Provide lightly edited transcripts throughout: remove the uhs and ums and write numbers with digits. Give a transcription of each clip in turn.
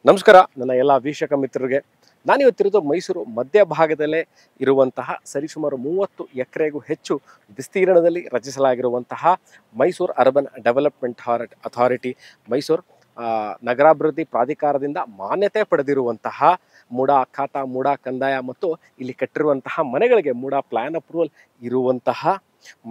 ನಮಸ್ಕಾರ ನನ್ನ ಎಲ್ಲ ವೀಕ್ಷಕ ಮಿತ್ರರಿಗೆ. ನಾನಿವತ್ತಿರೋದು ಮೈಸೂರು ಮಧ್ಯಭಾಗದಲ್ಲೇ ಇರುವಂತಹ ಸರಿಸುಮಾರು 30 ಎಕರೆಗೂ ಹೆಚ್ಚು ವಿಸ್ತೀರ್ಣದಲ್ಲಿ ರಚಿಸಲಾಗಿರುವಂತಹ Mysuru urban development authority Mysuru ನಗರಾಭಿವೃದ್ಧಿ ಪ್ರಾಧಿಕಾರದಿಂದ ಮಾನ್ಯತೆ ಪಡೆದಿರುವಂತಹ ಮೂಡಾ ಖಾತಾ, ಮೂಡಾ ಕಂದಾಯ ಮತ್ತು ಇಲ್ಲಿ ಕಟ್ಟಿರುವಂತಹ ಮನೆಗಳಿಗೆ ಮೂಡಾ ಪ್ಲಾನ್ ಅಪ್ರೂವಲ್ ಇರುವಂತಹ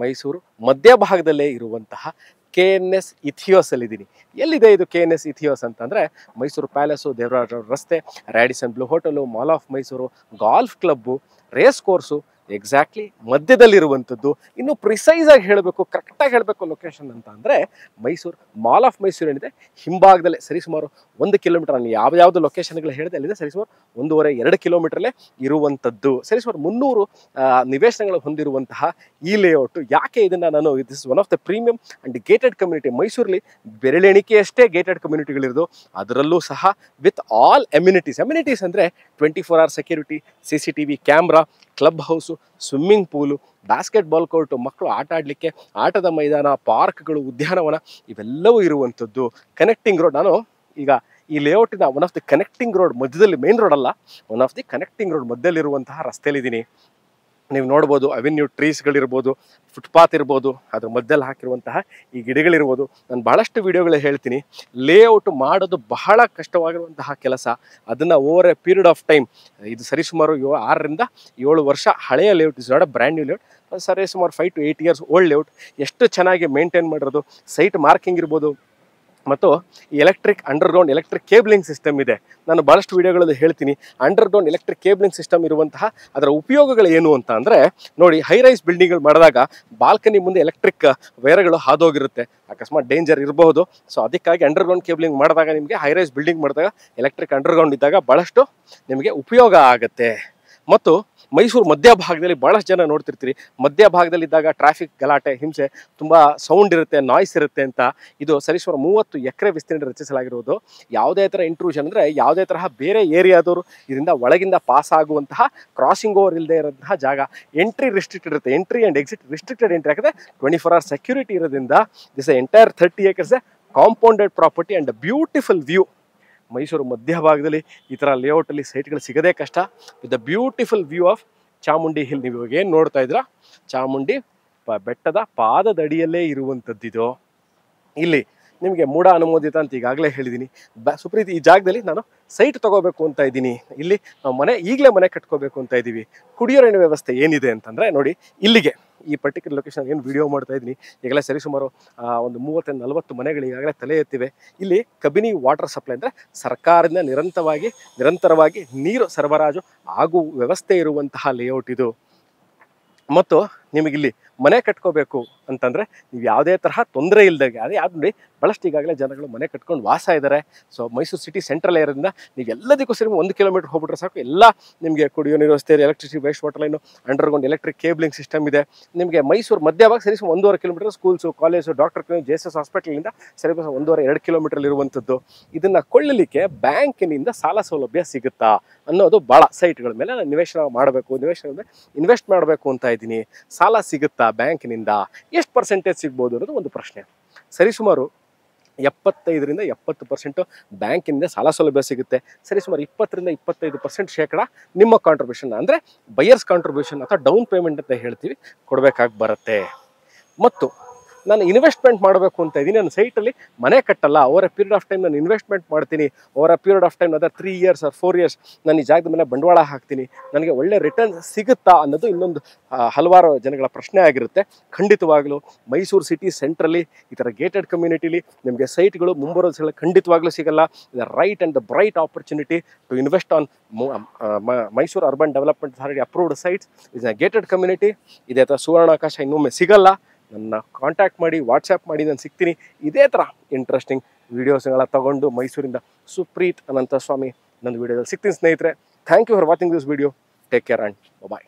ಮೈಸೂರು ಮಧ್ಯಭಾಗದಲ್ಲೇ ಇರುವಂತಹ KNS ಇಥಿಯೋಸ್ ಅಲ್ಲಿದ್ದೀನಿ. ಎಲ್ಲಿದೆ ಇದು KNS ಇಥಿಯೋಸ್ ಅಂತಂದರೆ ಮೈಸೂರು ಪ್ಯಾಲೇಸು, ದೇವರಾಜ ರಸ್ತೆ, Radisson blue hotel, mall of Mysuru, golf club, race course exactly ಮಧ್ಯದಲ್ಲಿರುವಂಥದ್ದು. ಇನ್ನು ಪ್ರಿಸೈಸಾಗಿ ಹೇಳಬೇಕು, ಕರೆಕ್ಟಾಗಿ ಹೇಳಬೇಕು ಲೊಕೇಶನ್ ಅಂತ ಅಂದರೆ ಮೈಸೂರು ಮಾಲ್ ಆಫ್ ಮೈಸೂರು ಏನಿದೆ ಹಿಂಭಾಗದಲ್ಲೇ ಸರಿಸುಮಾರು 1 ಕಿಲೋಮೀಟರ್, ನಾನು ಯಾವ್ಯಾವುದು ಲೊಕೇಶನ್ಗಳು ಹೇಳಿದೆ ಅಲ್ಲಿದೆ ಸರಿಸುಮಾರು 1.5-2 ಕಿಲೋಮೀಟ್ರಲ್ಲೇ ಇರುವಂಥದ್ದು. ಸರಿಸುಮಾರು 300 ನಿವೇಶನಗಳು ಹೊಂದಿರುವಂತಹ ಈ ಲೇಔಟು. ಯಾಕೆ ಇದನ್ನು ನಾನು this is one of the premium and gated community. ಮೈಸೂರಲ್ಲಿ ಬೆರಳೆಣಿಕೆಯಷ್ಟೇ ಗೇಟೆಡ್ ಕಮ್ಯುನಿಟಿಗಳಿರೋದು, ಅದರಲ್ಲೂ ಸಹ ವಿತ್ ಆಲ್ ಎಮ್ಯುನಿಟೀಸ್ ಅಂದರೆ 24 hour security, CCTV camera, club house, swimming pool, basketball court, ಮಕ್ಕಳು ಆಟ ಆಡಲಿಕ್ಕೆ ಆಟದ ಮೈದಾನ, ಪಾರ್ಕ್ಗಳು, ಉದ್ಯಾನವನ ಇವೆಲ್ಲವೂ ಇರುವಂಥದ್ದು. ಕನೆಕ್ಟಿಂಗ್ ರೋಡ್, ನಾನು ಈಗ ಈ ಲೇಔಟಿನ one of the connecting road ಮಧ್ಯದಲ್ಲಿ, ಮೇನ್ ರೋಡ್ ಅಲ್ಲ, one of the connecting road ಮಧ್ಯದಲ್ಲಿರುವಂತಹ ರಸ್ತೆಯಲ್ಲಿದ್ದೀನಿ. ನೀವು ನೋಡ್ಬೋದು ಅವೆನ್ಯೂ ಟ್ರೀಸ್ಗಳಿರ್ಬೋದು, ಫುಟ್ಪಾತ್ ಇರ್ಬೋದು, ಅದ್ರ ಮಧ್ಯದಲ್ಲಿ ಹಾಕಿರುವಂತಹ ಈ ಗಿಡಗಳಿರ್ಬೋದು. ನಾನು ಭಾಳಷ್ಟು ವಿಡಿಯೋಗಳು ಹೇಳ್ತೀನಿ. ಲೇಔಟ್ ಮಾಡೋದು ಬಹಳ ಕಷ್ಟವಾಗಿರುವಂತಹ ಕೆಲಸ. ಅದನ್ನು over A period of time, ಇದು ಸರಿಸುಮಾರು 6ರಿಂದ 7 ವರ್ಷ ಹಳೆಯ layout, is not a brand new layout, ಸರಿಸುಮಾರು 5 to 8 years ಓಲ್ಡ್ ಲೇಔಟ್. ಎಷ್ಟು ಚೆನ್ನಾಗಿ ಮೇಂಟೈನ್ ಮಾಡಿರೋದು. ಸೈಟ್ ಮಾರ್ಕಿಂಗ್ ಇರ್ಬೋದು ಮತ್ತು ಈ ಅಂಡರ್ಗ್ರೌಂಡ್ ಎಲೆಕ್ಟ್ರಿಕ್ ಕೇಬ್ಲಿಂಗ್ ಸಿಸ್ಟಮ್ ಇದೆ. ನಾನು ಭಾಳಷ್ಟು ವೀಡಿಯೋಗಳಲ್ಲಿ ಹೇಳ್ತೀನಿ. ಅಂಡರ್ಗ್ರೌಂಡ್ ಎಲೆಕ್ಟ್ರಿಕ್ ಕೇಬ್ಲಿಂಗ್ ಸಿಸ್ಟಮ್ ಇರುವಂತಹ ಅದರ ಉಪಯೋಗಗಳು ಏನು ಅಂತ ಅಂದರೆ, ನೋಡಿ, ಹೈ ರೈಸ್ ಬಿಲ್ಡಿಂಗ್ಗಳು ಮಾಡಿದಾಗ ಬಾಲ್ಕನಿ ಮುಂದೆ ಎಲೆಕ್ಟ್ರಿಕ್ ವೈರ್ಗಳು ಹಾದೋಗಿರುತ್ತೆ, ಅಕಸ್ಮಾತ್ ಡೇಂಜರ್ ಇರಬಹುದು. ಸೊ ಅದಕ್ಕಾಗಿ ಅಂಡರ್ಗ್ರೌಂಡ್ ಕೇಬ್ಲಿಂಗ್ ಮಾಡಿದಾಗ ನಿಮಗೆ ಹೈ ರೈಸ್ ಬಿಲ್ಡಿಂಗ್ ಮಾಡಿದಾಗ ಎಲೆಕ್ಟ್ರಿಕ್ ಅಂಡರ್ಗ್ರೌಂಡ್ ಇದ್ದಾಗ ಭಾಳಷ್ಟು ನಿಮಗೆ ಉಪಯೋಗ ಆಗುತ್ತೆ. ಮತ್ತು ಮೈಸೂರು ಮಧ್ಯಭಾಗದಲ್ಲಿ ಭಾಳಷ್ಟು ಜನ ನೋಡ್ತಿರ್ತೀರಿ, ಮಧ್ಯಭಾಗದಲ್ಲಿದ್ದಾಗ ಟ್ರಾಫಿಕ್ ಗಲಾಟೆ, ಹಿಂಸೆ, ತುಂಬ ಸೌಂಡ್ ಇರುತ್ತೆ, ನಾಯ್ಸ್ ಇರುತ್ತೆ ಅಂತ. ಇದು ಸರಿಸುಮಾರು 30 ಎಕರೆ ವಿಸ್ತೀರ್ಣ ರಚಿಸಲಾಗಿರುವುದು. ಯಾವುದೇ ಥರ ಇಂಟ್ರೂಷನ್ ಅಂದರೆ ಯಾವುದೇ ತರಹ ಬೇರೆ ಏರಿಯಾದವರು ಇದರಿಂದ ಒಳಗಿಂದ ಪಾಸ್ ಆಗುವಂತಹ ಕ್ರಾಸಿಂಗ್ ಓವರ್ ಇಲ್ಲದೆ ಇರೋಂತಹ ಜಾಗ. ಎಂಟ್ರಿ ರಿಸ್ಟ್ರಿಕ್ಟೆಡ್ ಇರುತ್ತೆ, entry and exit restricted entry ಯಾಕಂದರೆ 24 hour ಸೆಕ್ಯೂರಿಟಿ ಇರೋದ್ರಿಂದ this entire 30 acres compounded property and beautiful view. Mysuru ಮಧ್ಯಭಾಗದಲ್ಲಿ ಈ ಥರ ಲೇಔಟಲ್ಲಿ ಸೈಟ್ಗಳು ಸಿಗೋದೇ ಕಷ್ಟ. With the beautiful view of Chamundi hill. ನೀವು ಇವಾಗ ಏನು ನೋಡ್ತಾ ಇದ್ದೀರಾ, ಚಾಮುಂಡಿ ಬೆಟ್ಟದ ಪಾದದಡಿಯಲ್ಲೇ ಇರುವಂಥದ್ದಿದು. ಇಲ್ಲಿ ನಿಮಗೆ ಮೂಡ ಅನುಮೋದಿತ ಅಂತ ಈಗಾಗಲೇ ಹೇಳಿದ್ದೀನಿ. ಸುಪ್ರೀತ್, ಈ ಜಾಗದಲ್ಲಿ ನಾನು ಸೈಟ್ ತೊಗೋಬೇಕು ಅಂತ ಇದ್ದೀನಿ. ಇಲ್ಲಿ ನಾವು ಈಗಲೇ ಮನೆ ಕಟ್ಕೋಬೇಕು ಅಂತ ಇದ್ದೀವಿ. ಕುಡಿಯೋ ನೀರಿನ ವ್ಯವಸ್ಥೆ ಏನಿದೆ ಅಂತಂದರೆ ನೋಡಿ, ಇಲ್ಲಿಗೆ ಈ ಪರ್ಟಿಕ್ಯುಲರ್ ಲೊಕೇಶನ್ ಏನು ವಿಡಿಯೋ ಮಾಡ್ತಾ ಇದ್ದೀನಿ, ಈಗಲೇ ಸರಿಸುಮಾರು ಒಂದು 30-40 ಮನೆಗಳು ಈಗಾಗಲೇ ತಲೆ ಎತ್ತಿವೆ. ಇಲ್ಲಿ ಕಬಿನಿ ವಾಟರ್ ಸಪ್ಲೈ ಅಂದರೆ ಸರ್ಕಾರದಿಂದ ನಿರಂತರವಾಗಿ ನೀರು ಸರಬರಾಜು ಆಗುವ ವ್ಯವಸ್ಥೆ ಇರುವಂತಹ ಲೇಔಟ್ ಇದು. ಮತ್ತು ನಿಮಗಿಲ್ಲಿ ಮನೆ ಕಟ್ಕೋಬೇಕು ಅಂತಂದರೆ ನೀವು ಯಾವುದೇ ತರಹ ತೊಂದರೆ ಇಲ್ಲದಾಗೆ, ಅದೇ ಯಾವ್ದು ನೋಡಿ, ಭಾಳಷ್ಟು ಈಗಾಗಲೇ ಜನಗಳು ಮನೆ ಕಟ್ಕೊಂಡು ವಾಸ ಇದ್ದಾರೆ. ಸೊ ಮೈಸೂರು ಸಿಟಿ ಸೆಂಟ್ರಲ್ ಇರೋದ್ರಿಂದ ನೀವು ಎಲ್ಲದಕ್ಕೂ ಸರಿ 1 ಕಿಲೋಮೀಟರ್ ಹೋಗ್ಬಿಟ್ರೆ ಸಾಕು, ಎಲ್ಲ ನಿಮಗೆ ಕುಡಿಯೋ ನೀರು ವ್ಯವಸ್ಥೆ, electricity, waste water line, underground electric cabling system ಇದೆ. ನಿಮಗೆ ಮೈಸೂರು ಮಧ್ಯಭಾಗ ಸರಿ 1.5 kilometre schools, college, doctor clinic, JSS ಹಾಸ್ಪಿಟಲಿಂದ ಸರಿ 1.5-2 ಕಿಲೋಮೀಟರ್ ಇರುವಂಥದ್ದು. ಇದನ್ನು ಕೊಳ್ಳಲಿಕ್ಕೆ ಬ್ಯಾಂಕಿನಿಂದ ಸಾಲ ಸೌಲಭ್ಯ ಸಿಗುತ್ತಾ ಅನ್ನೋದು ಭಾಳ ಸೈಟ್ಗಳ ಮೇಲೆ ನಾನು ನಿವೇಶನ ಇನ್ವೆಸ್ಟ್ ಮಾಡಬೇಕು ಅಂತ ಇದ್ದೀನಿ. ಸಾಲ ಸಿಗುತ್ತಾ ಬ್ಯಾಂಕಿನಿಂದ, ಎಷ್ಟು ಪರ್ಸೆಂಟೇಜ್ ಸಿಗ್ಬೋದು ಅನ್ನೋದು ಒಂದು ಪ್ರಶ್ನೆ. ಸರಿಸುಮಾರು 75-70% ಬ್ಯಾಂಕಿನಿಂದ ಸಾಲ ಸೌಲಭ್ಯ ಸಿಗುತ್ತೆ. ಸರಿಸುಮಾರು 20-25% ನಿಮ್ಮ ಕಾಂಟ್ರಿಬ್ಯೂಷನ್ ಅಂದರೆ ಬೈಯರ್ಸ್ ಕಾಂಟ್ರಿಬ್ಯೂಷನ್ ಅಥವಾ ಡೌನ್ ಪೇಮೆಂಟ್ ಅಂತ ಹೇಳ್ತೀವಿ, ಕೊಡಬೇಕಾಗಿ ಬರುತ್ತೆ. ಮತ್ತು ನಾನು ಇನ್ವೆಸ್ಟ್ಮೆಂಟ್ ಮಾಡಬೇಕು ಅಂತ ಇದ್ದೀನಿ. ನಾನು ಸೈಟಲ್ಲಿ ಮನೆ ಕಟ್ಟಲ್ಲ, over A period of time ನಾನು ಇನ್ವೆಸ್ಟ್ಮೆಂಟ್ ಮಾಡ್ತೀನಿ. Over A period of time, ಅದರ 3 years or 4 years ನಾನು ಈ ಜಾಗದ ಮೇಲೆ ಬಂಡವಾಳ ಹಾಕ್ತೀನಿ, ನನಗೆ ಒಳ್ಳೆ ರಿಟರ್ನ್ ಸಿಗುತ್ತಾ ಅನ್ನೋದು ಇನ್ನೊಂದು ಹಲವಾರು ಜನಗಳ ಪ್ರಶ್ನೆ ಆಗಿರುತ್ತೆ. ಖಂಡಿತವಾಗಲೂ ಮೈಸೂರು ಸಿಟಿ ಸೆಂಟ್ರಲ್ಲಿ ಈ ಥರ ಗೇಟೆಡ್ ಕಮ್ಯುನಿಟಿಲಿ ನಿಮಗೆ ಸೈಟ್ಗಳು ಮುಂಬರೋ ದಿವಸಗಳಲ್ಲಿ ಖಂಡಿತವಾಗ್ಲೂ ಸಿಗಲ್ಲ. The right and the bright opportunity to invest on Mysuru urban development authority approved sites is a gated community. ಇದೇ ಥರ ಸುವರ್ಣಾವಕಾಶ ಇನ್ನೊಮ್ಮೆ ಸಿಗಲ್ಲ. ನನ್ನ ಕಾಂಟ್ಯಾಕ್ಟ್ ಮಾಡಿ, ವಾಟ್ಸಪ್ ಮಾಡಿ, ನಾನು ಸಿಗ್ತೀನಿ. ಇದೇ ಥರ ಇಂಟ್ರೆಸ್ಟಿಂಗ್ ವೀಡಿಯೋಸ್ಗಳ ತಗೊಂಡು ಮೈಸೂರಿಂದ ಸುಪ್ರೀತ್ ಅನಂತ ಸ್ವಾಮಿ ನನ್ನ ವೀಡಿಯೋದಲ್ಲಿ ಸಿಗ್ತೀನಿ ಸ್ನೇಹಿತರೆ. Thank you for watching this video. Take care and bye.